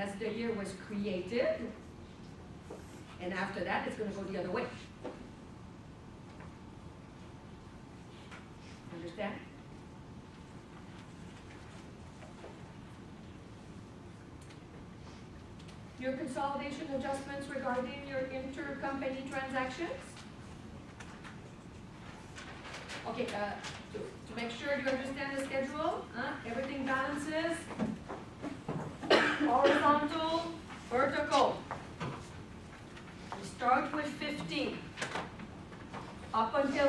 That's the year was created. And after that, it's going to go the other way. Understand? Your consolidation adjustments regarding your intercompany transactions. Okay, to make sure you understand the schedule, everything balances. Horizontal, vertical. We start with 15. Up until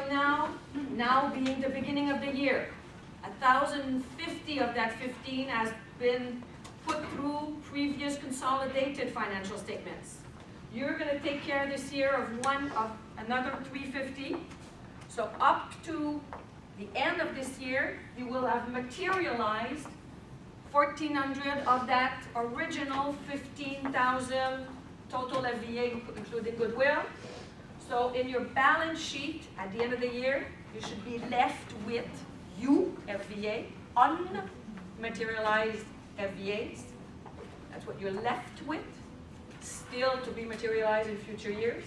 now being the beginning of the year, 1,050 of that 15 has been put through previous consolidated financial statements. You're going to take care this year of another 350. So up to the end of this year, you will have materialized 1,400 of that original 15,000 total FVA, including goodwill. So in your balance sheet at the end of the year, you should be left with FVA, unmaterialized FVAs. That's what you're left with, still to be materialized in future years,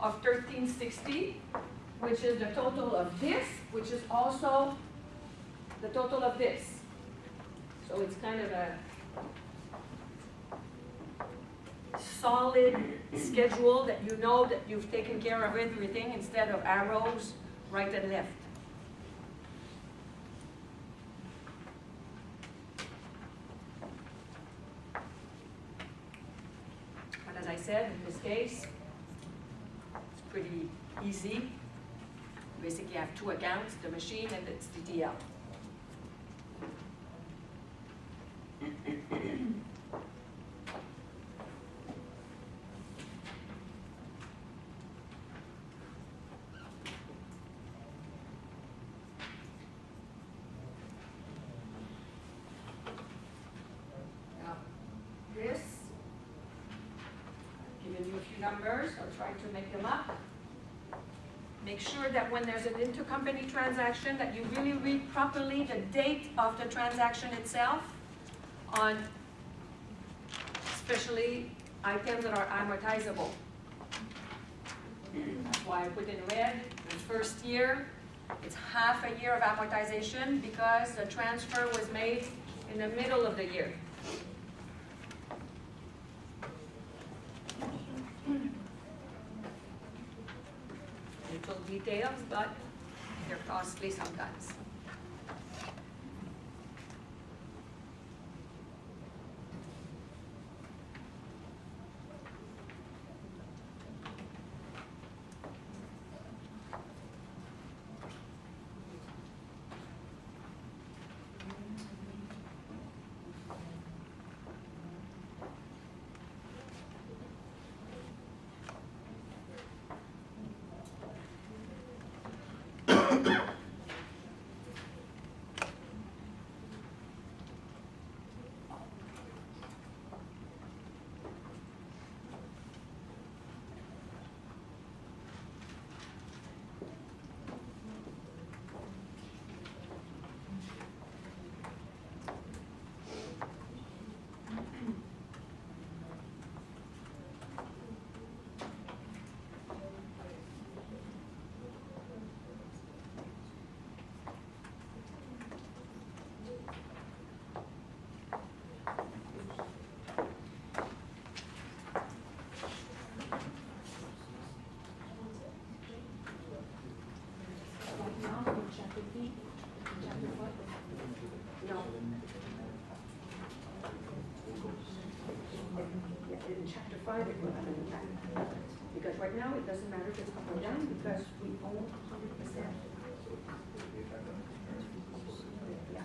of 1,360, which is the total of this, which is also the total of this. So it's kind of a solid schedule that you know that you've taken care of everything instead of arrows right and left. But as I said, in this case, it's pretty easy. Basically, you have two accounts, the machine and its DTL. Now, this, I've given you a few numbers, I'll try to make them up. Make sure that when there's an intercompany transaction that you really read properly the date of the transaction itself on especially items that are amortizable. That's why I put in red the first year. It's half a year of amortization because the transfer was made in the middle of the year. Little details, but they're costly sometimes. In chapter 5 it will have an impact. Because right now it doesn't matter if it's up or down because we own 100%. Yeah.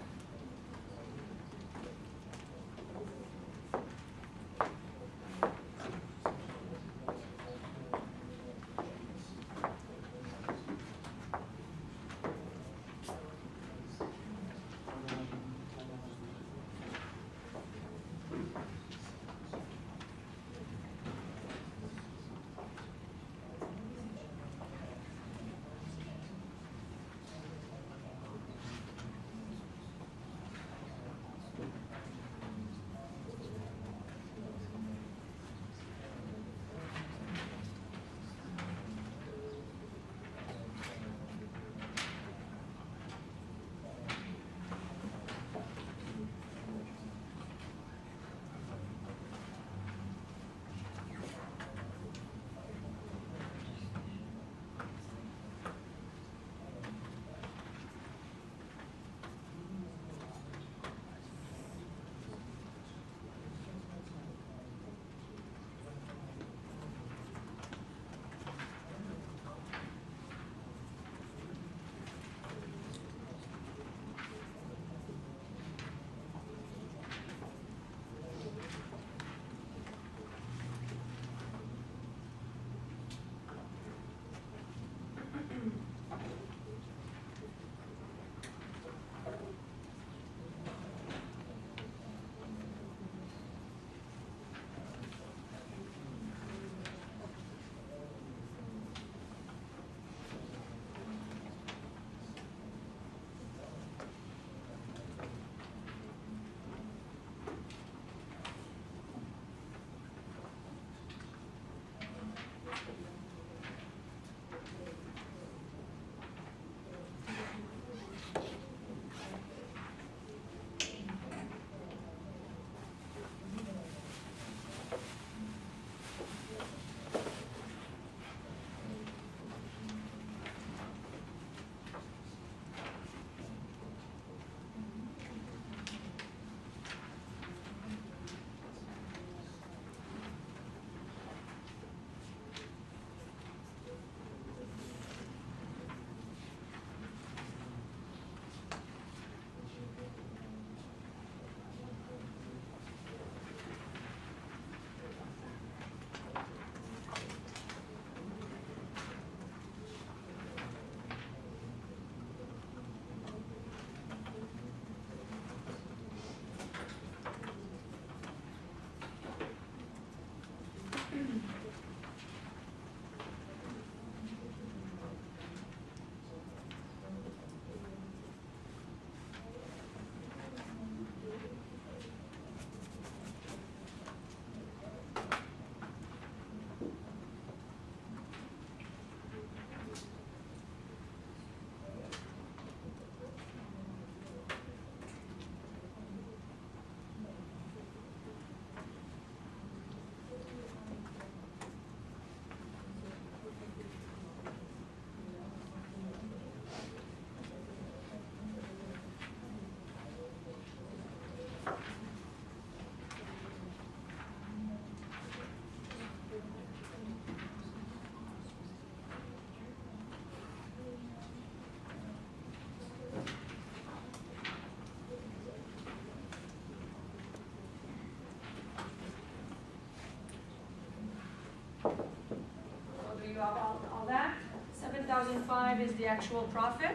you have all that. 7,005 is the actual profit,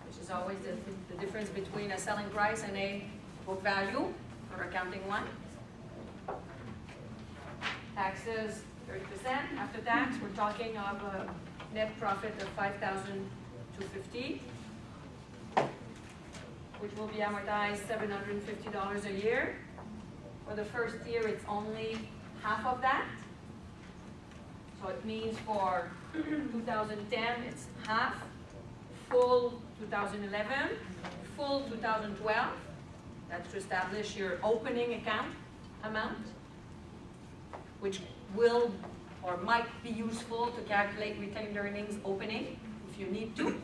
which is always the difference between a selling price and a book value for accounting one. Taxes, 30%. After tax, we're talking of a net profit of 5,250, which will be amortized $750 a year. For the first year, it's only half of that. So it means for 2010, it's half, full 2011, full 2012. That's to establish your opening account amount, which will or might be useful to calculate retained earnings opening if you need to.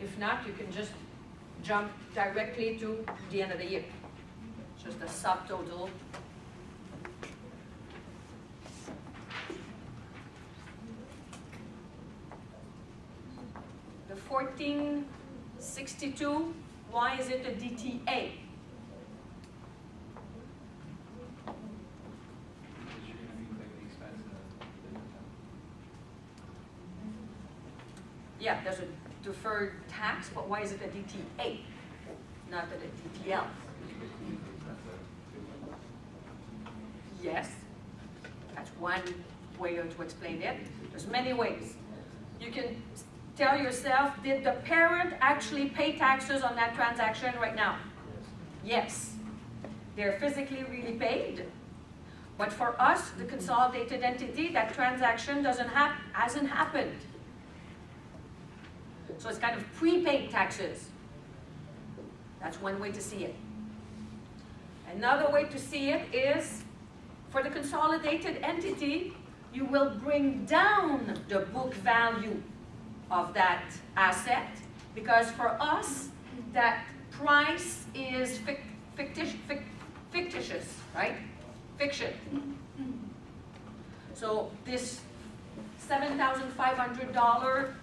If not, you can just jump directly to the end of the year. Just a subtotal. The 1462, why is it a DTA? Yeah, there's a deferred tax, but why is it a DTA, not a DTL? Yes, that's one way to explain it. There's many ways. You can tell yourself, did the parent actually pay taxes on that transaction right now? Yes. They're physically really paid. But for us, the consolidated entity, that transaction hasn't happened. So it's kind of prepaid taxes. That's one way to see it. Another way to see it is, for the consolidated entity, you will bring down the book value of that asset, because for us, that price is fictitious, right? Fiction. So this $7,500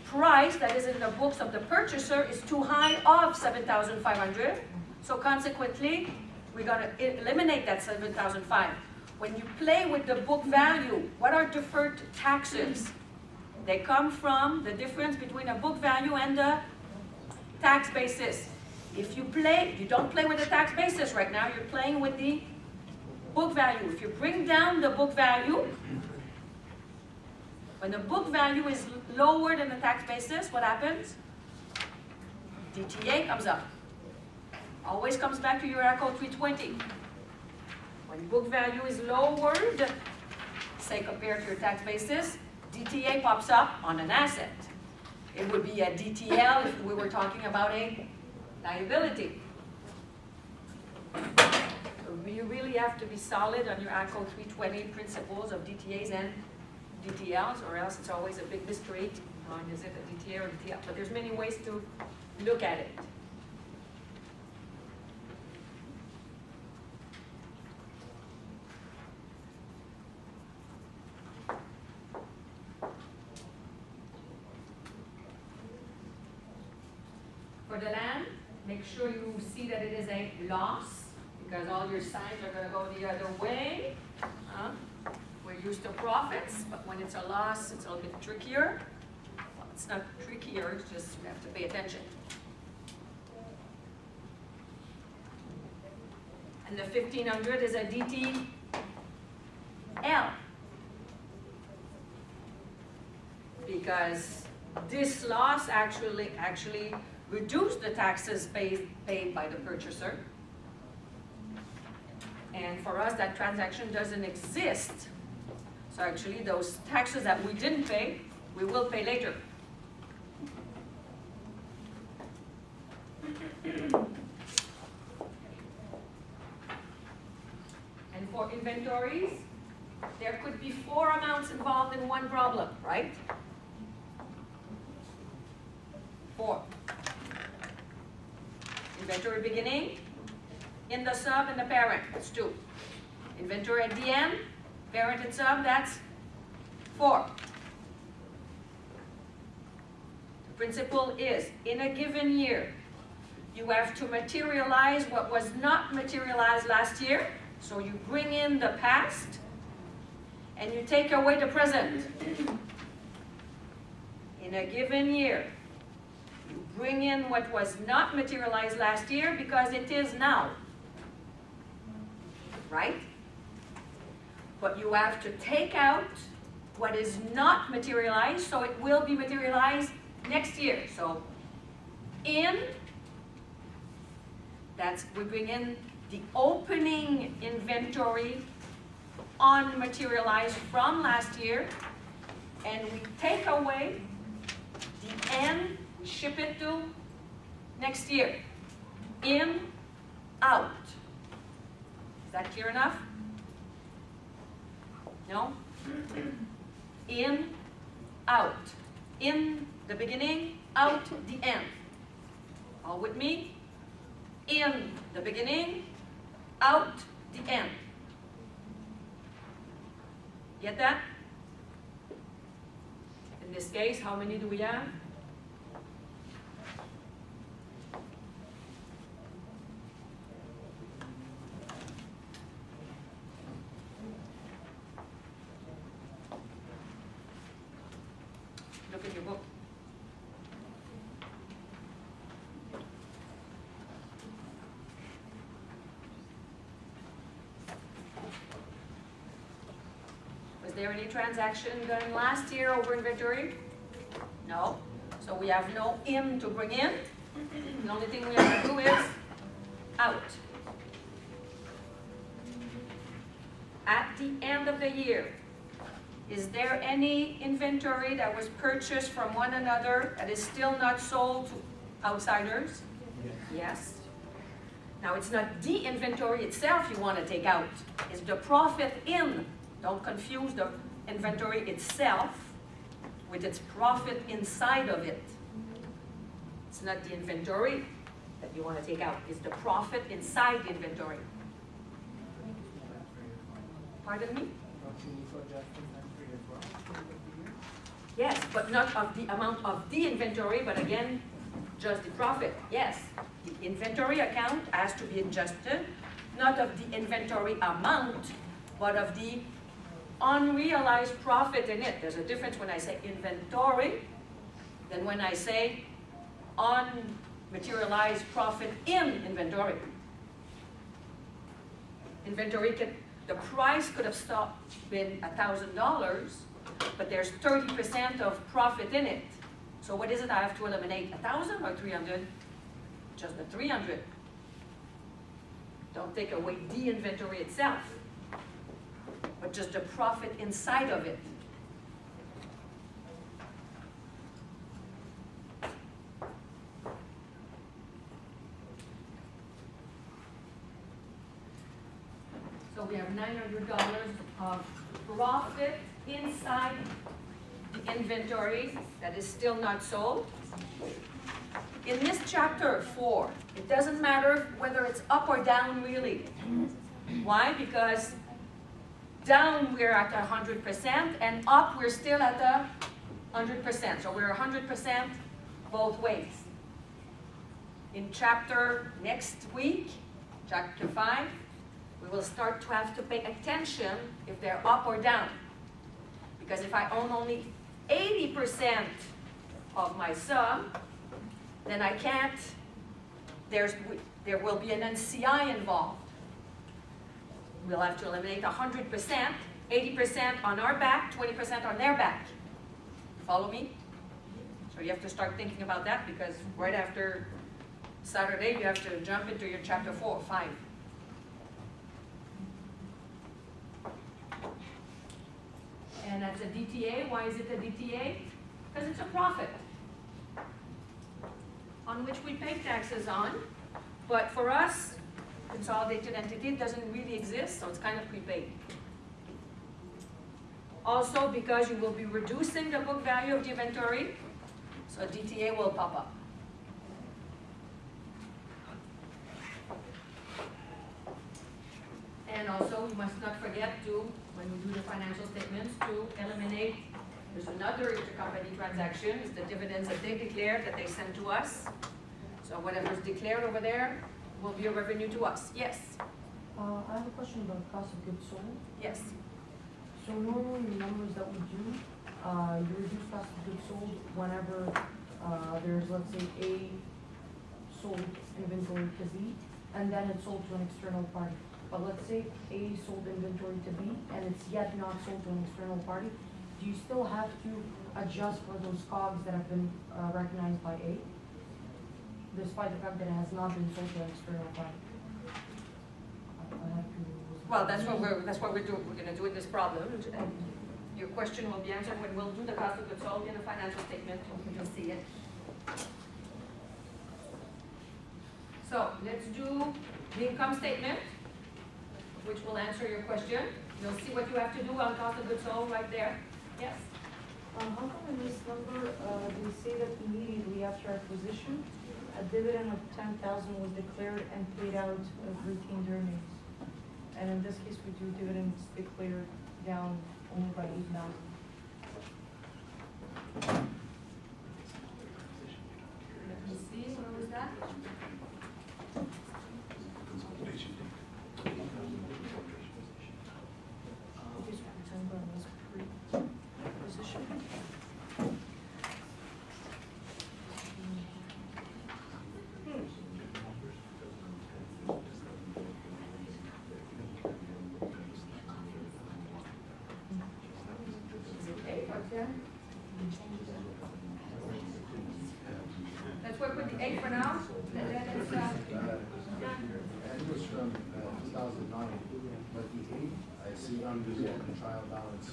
price that is in the books of the purchaser is too high of $7,500. So consequently, we're going to eliminate that $7,500. When you play with the book value, what are deferred taxes? They come from the difference between a book value and the tax basis. If you don't play with the tax basis right now, you're playing with the book value. If you bring down the book value, when the book value is lower than the tax basis, what happens? DTA comes up. Always comes back to your ACCO 320. When book value is lowered, say compared to your tax basis, DTA pops up on an asset. It would be a DTL if we were talking about a liability. So you really have to be solid on your ACCO 320 principles of DTAs and DTLs, or else it's always a big mystery. Is it a DTA or DTL? But there's many ways to look at it. For the land, make sure you see that it is a loss, because all your signs are going to go the other way. We're used to profits, but when it's a loss, it's a little bit trickier. Well, it's not trickier, it's just you have to pay attention. And the 1,500 is a DTL. Because this loss actually reduced the taxes paid by the purchaser. And for us, that transaction doesn't exist. So actually, those taxes that we didn't pay, we will pay later. And for inventories, there could be 4 amounts involved in one problem, right? 4. Inventory beginning, in the sub and the parent, that's 2. Inventory at the end, parent and sub, that's 4. The principle is, in a given year, you have to materialize what was not materialized last year. So you bring in the past and you take away the present. In a given year, you bring in what was not materialized last year because it is now. Right? But you have to take out what is not materialized, so it will be materialized next year. So we bring in the opening inventory unmaterialized from last year, and we take away the end, we ship it to next year. In, out. Is that clear enough? No? In, out. In the beginning, out the end. All with me? In the beginning, out the end. Get that? In this case, how many do we have? Look in your book. Was there any transaction done last year over inventory? No. So we have no in to bring in. The only thing we have to do is out. At the end of the year, is there any inventory that was purchased from one another that is still not sold to outsiders? Yes. Now it's not the inventory itself you want to take out. It's the profit in. Don't confuse the inventory itself with its profit inside of it. It's not the inventory that you want to take out. It's the profit inside the inventory. Pardon me? Yes, but not of the amount of the inventory, but again, just the profit. Yes, the inventory account has to be adjusted, not of the inventory amount, but of the unrealized profit in it. There's a difference when I say inventory than when I say unmaterialized profit in inventory. Inventory the price could have been $1,000, but there's 30% of profit in it. So what is it I have to eliminate? 1,000 or 300? Just the 300. Don't take away the inventory itself, but just the profit inside of it. So we have $900 of profit inside the inventory that is still not sold. In this chapter 4, it doesn't matter whether it's up or down really. Why? Because down we're at 100% and up we're still at 100%. So we're 100% both ways. In chapter next week, chapter 5, we will start to have to pay attention if they're up or down. Because if I own only 80% of my sum, then I can't, there will be an NCI involved. We'll have to eliminate 100%, 80% on our back, 20% on their back. Follow me? So you have to start thinking about that because right after Saturday, you have to jump into your chapter 4, 5. And that's a DTA. Why is it a DTA? Because it's a profit on which we pay taxes on. But for us, consolidated entity doesn't really exist, so it's kind of prepaid. Also, because you will be reducing the book value of the inventory, so DTA will pop up. And also, you must not forget to, when we do the financial statements, to eliminate, there's another intercompany transaction, it's the dividends that they declared that they send to us. So whatever's declared over there will be a revenue to us. Yes? I have a question about cost of goods sold. Yes. So normally the numbers that we do, you reduce cost of goods sold whenever there's, let's say, A sold inventory to B, and then it's sold to an external party. But let's say A sold inventory to B, and it's yet not sold to an external party. Do you still have to adjust for those COGS that have been recognized by A, despite the fact that it has not been sold to an external party? I have to. Well, that's what we're doing. We're going to do in this problem. And your question will be answered when we'll do the cost of goods sold in the financial statement. You'll see it. So let's do the income statement, which will answer your question. You'll see what you have to do on cost of goods sold right there. Yes? How come in this number, they say that immediately after acquisition, a dividend of 10,000 was declared and paid out of retained earnings? And in this case, we do dividends declared down only by 8,000. Let me see, what was that? September was pre-acquisition. Let's work with the 8 for now. And then it's, I think it was from 2009, but the 8, I see unresolved and trial balance.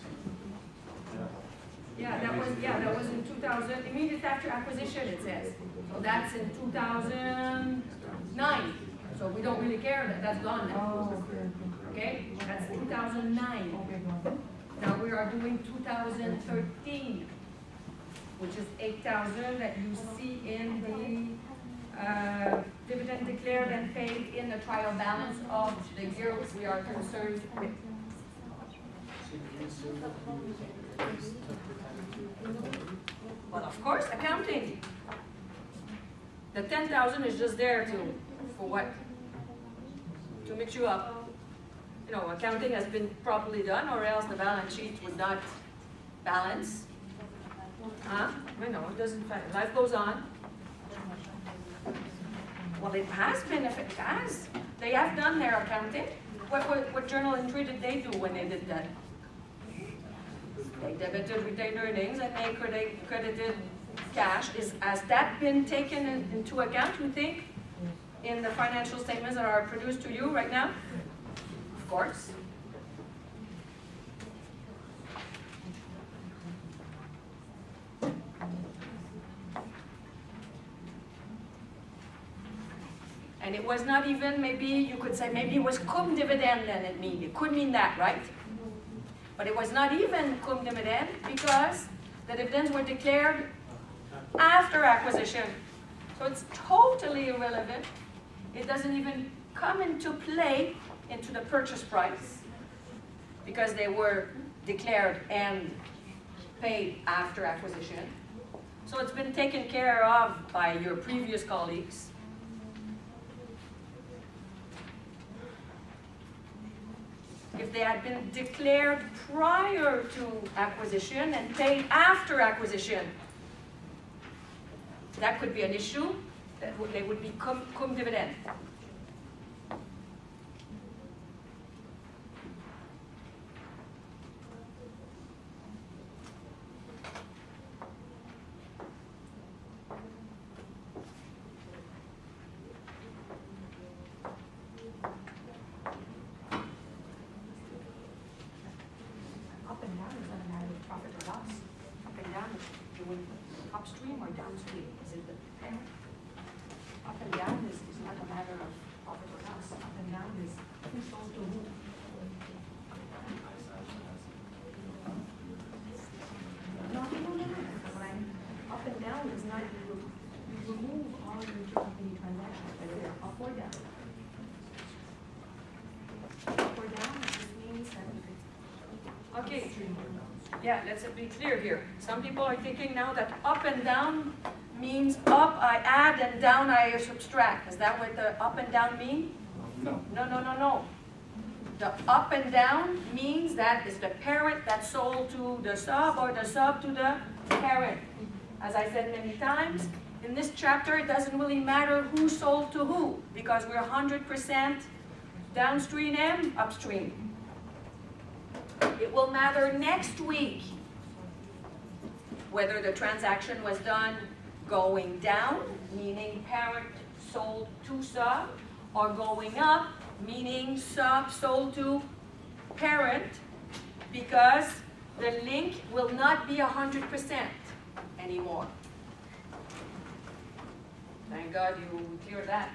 that was in 2000, immediately after acquisition, it says. So that's in 2009. So we don't really care that that's gone now. Oh, okay. Okay? That's 2009. Okay, go on. Now we are doing 2013, which is 8,000 that you see in the dividend declared and paid in the trial balance of the year we are concerned with. Well, of course, accounting. The 10,000 is just there for what? To mix you up. You know, accounting has been properly done, or else the balance sheet would not balance. Huh? I know, it doesn't matter. Life goes on. Well, it has been, if it has. They have done their accounting. What journal entry did they do when they did that? They debited retained earnings and they credited cash. Has that been taken into account, you think, in the financial statements that are produced to you right now? Of course. And it was not even, maybe you could say, maybe it was cum dividend then it could mean that, right? But it was not even cum dividend because the dividends were declared after acquisition. So it's totally irrelevant. It doesn't even come into play into the purchase price because they were declared and paid after acquisition. So it's been taken care of by your previous colleagues. If they had been declared prior to acquisition and paid after acquisition, that could be an issue. They would be cum dividend. Up and down is not a matter of profit or loss. Up and down is doing upstream or downstream. Is it the parent? Up and down is not a matter of profit or loss. Up and down is who sold to who. No. Up and down is not, you remove all your intercompany transactions, whether they're up or down. Up or down just means that if it's okay. Yeah, let's be clear here. Some people are thinking now that up and down means up I add and down I subtract. Is that what the up and down mean? No. No, no, no, no. The up and down means that it's the parent that sold to the sub or the sub to the parent. As I said many times, in this chapter it doesn't really matter who sold to who because we're 100% downstream and upstream. It will matter next week whether the transaction was done going down, meaning parent sold to sub, or going up, meaning sub sold to parent, because the link will not be 100% anymore. Thank God you cleared that.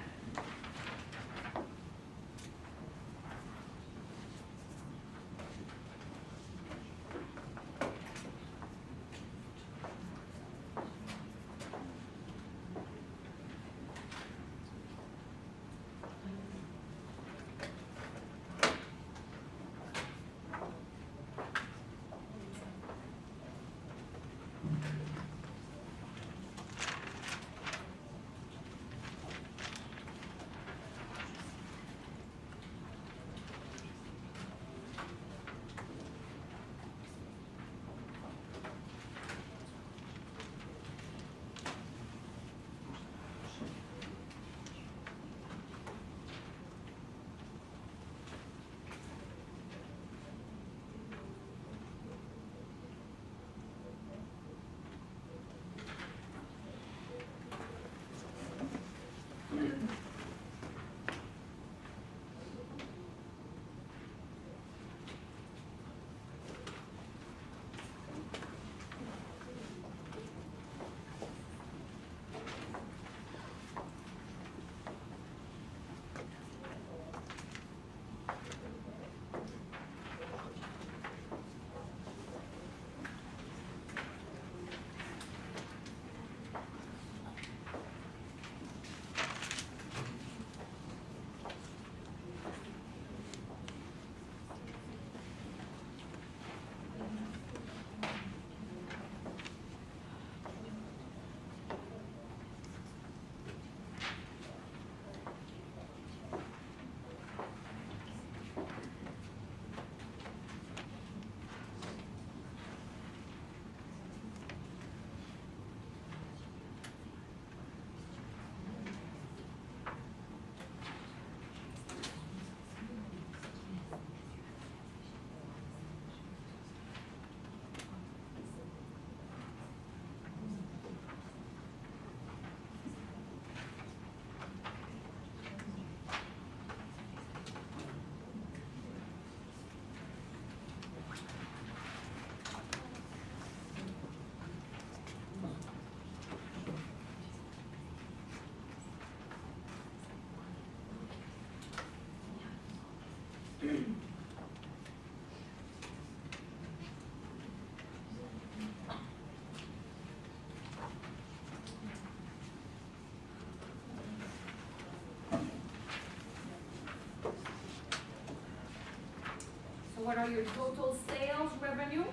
So what are your total sales revenue?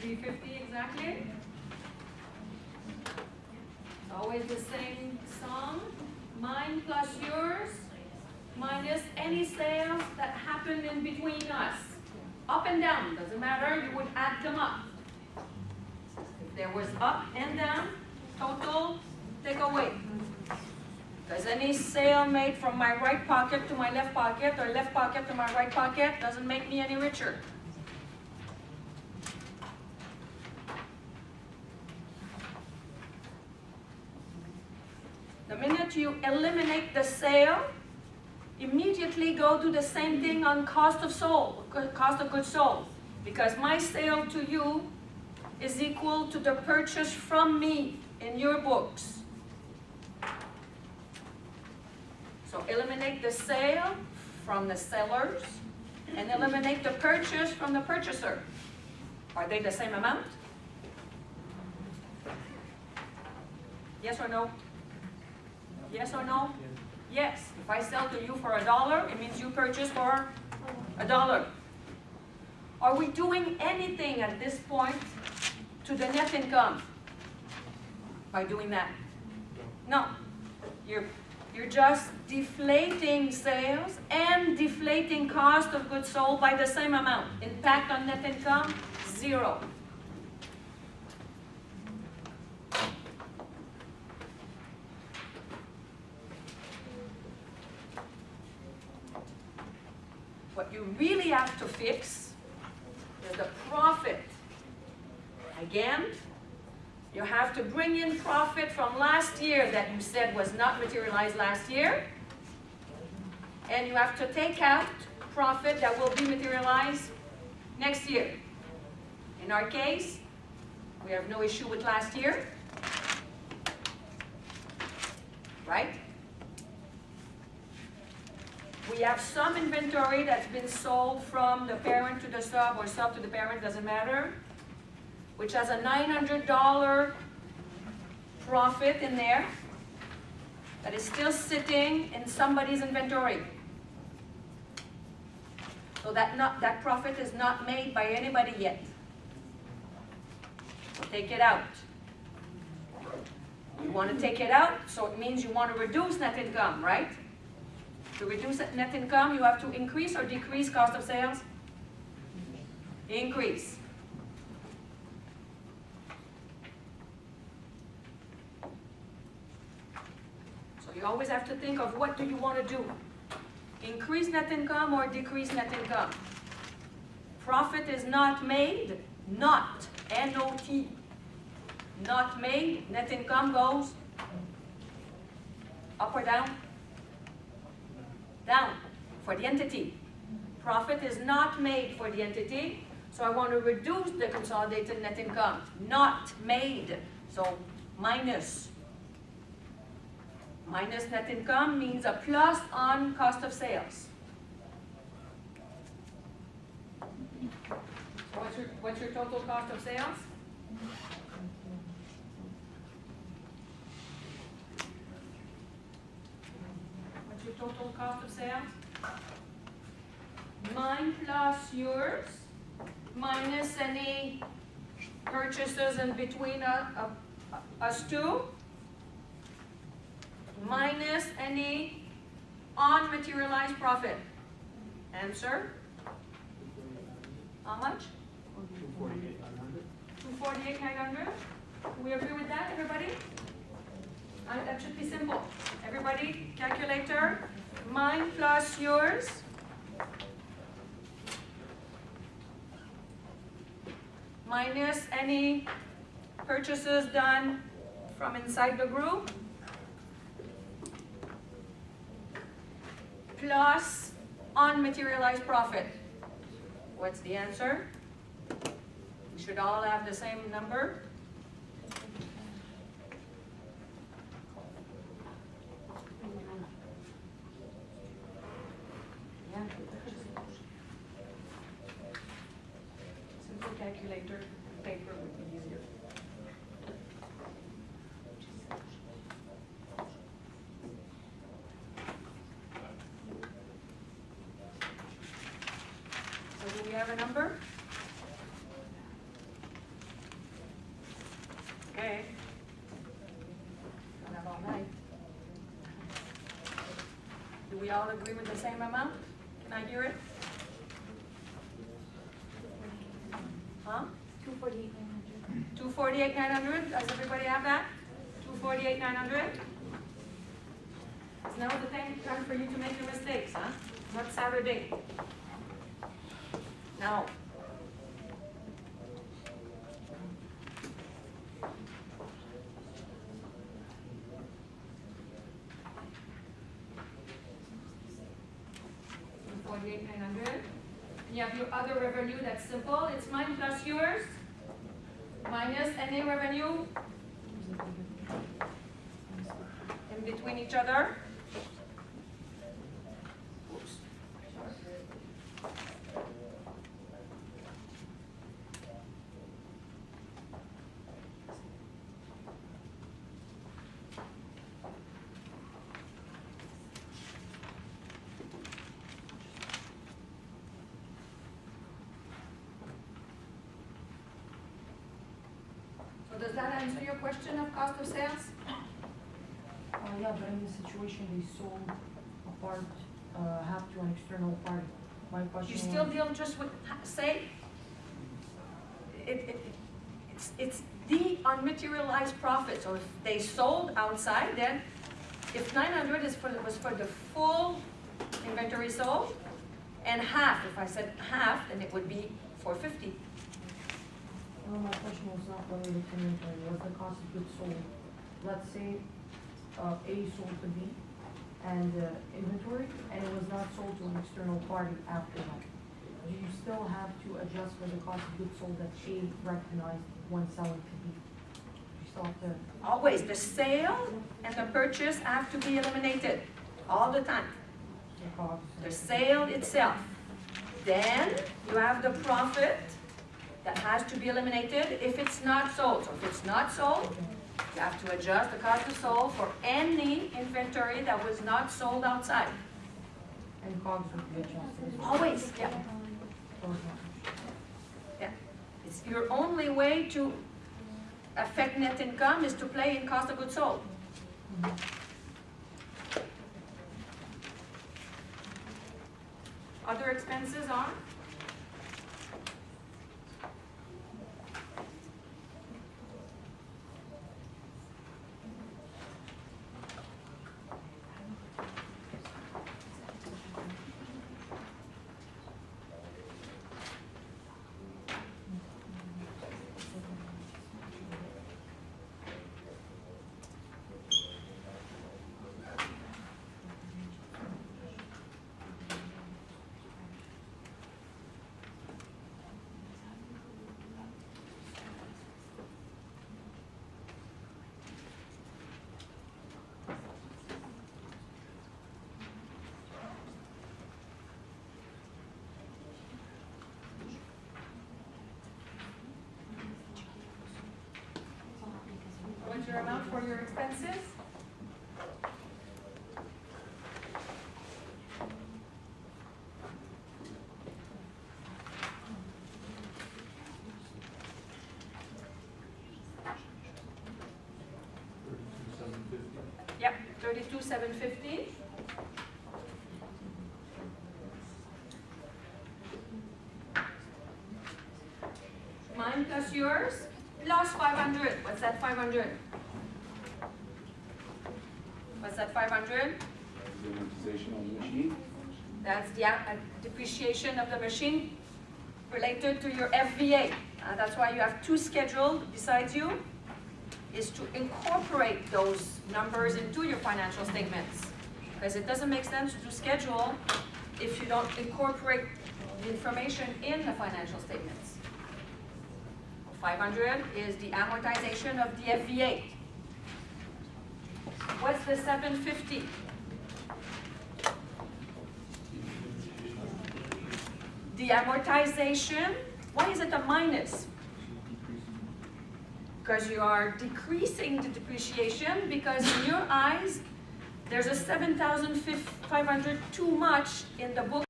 350 exactly. Always the same sum. Mine plus yours minus any sales that happened in between us. Up and down, doesn't matter, you would add them up. If there was up and down, total, take away. Because any sale made from my right pocket to my left pocket or left pocket to my right pocket doesn't make me any richer. The minute you eliminate the sale, immediately go do the same thing on cost of goods sold. Because my sale to you is equal to the purchase from me in your books. So eliminate the sale from the sellers and eliminate the purchase from the purchaser. Are they the same amount? Yes or no? Yes or no? Yes. If I sell to you for $1, it means you purchase for $1. Are we doing anything at this point to the net income by doing that. No, you're just deflating sales and deflating cost of goods sold by the same amount. Impact on net income, 0. What you really have to fix is the profit. Again, you have to bring in profit from last year that you said was not materialized last year. And you have to take out profit that will be materialized next year. In our case, we have no issue with last year. Right? We have some inventory that's been sold from the parent to the sub or sub to the parent, doesn't matter, which has a $900 profit in there that is still sitting in somebody's inventory. So that profit is not made by anybody yet. So take it out. You want to take it out, so it means you want to reduce net income, right? To reduce net income, you have to increase or decrease cost of sales? Increase. So you always have to think of what do you want to do? Increase net income or decrease net income? Profit is not made, not, N-O-T. Not made, net income goes up or down? Down for the entity. Profit is not made for the entity, so I want to reduce the consolidated net income. Not made, so minus. Minus net income means a plus on cost of sales. So what's your total cost of sales? What's your total cost of sales? Mine plus yours, minus any purchases in between us two, minus any unmaterialized profit. Answer? How much? 248,900. Do we agree with that, everybody? That should be simple. Everybody, calculator, mine plus yours. Minus any purchases done from inside the group. Plus unmaterialized profit. What's the answer? We should all have the same number. Yeah. Simple calculator, paper would be easier. So do we have a number? Okay. Don't have all night. Do we all agree with the same amount? Can I hear it? Huh? 248,900. 248,900. Does everybody have that? 248,900. It's now the time for you to make your mistakes, huh? Not Saturday. Now. You have your other revenue, that's simple. It's mine plus yours, minus any revenue in between each other. Oops. that answer your question of cost of sales? Yeah, but in this situation, they sold a part, half to an external party. My question You was. still deal just with, say, it's the unmaterialized profit. So if they sold outside, then if 900 was for the full inventory sold, and half, if I said half, then it would be 450. No, my question was not related to inventory, it was the cost of goods sold. Let's say, A sold to B and inventory, and it was not sold to an external party after that. Do you still have to adjust for the cost of goods sold that A recognized when selling to B? You still have to. Always, the sale and the purchase have to be eliminated, all the time. The cost. The sale itself. Then you have the profit that has to be eliminated if it's not sold. So if it's not sold, you have to adjust the cost of sold for any inventory that was not sold outside. And COGS would be adjusted as well. Always, yeah. Yeah. It's your only way to affect net income is to play in cost of goods sold. Other expenses are? What's your amount for your expenses? Yep, 32,750. Mine plus yours, plus 500. What's that 500? What's that 500? The amortization on the machine. That's the depreciation of the machine related to your FVA. That's why you have two scheduled besides you, is to incorporate those numbers into your financial statements. Because it doesn't make sense to schedule if you don't incorporate the information in the financial statements. 500 is the amortization of the FVA. What's the 750? The amortization, why is it a minus? Because you are decreasing the depreciation because in your eyes, there's a 7,500 too much in the book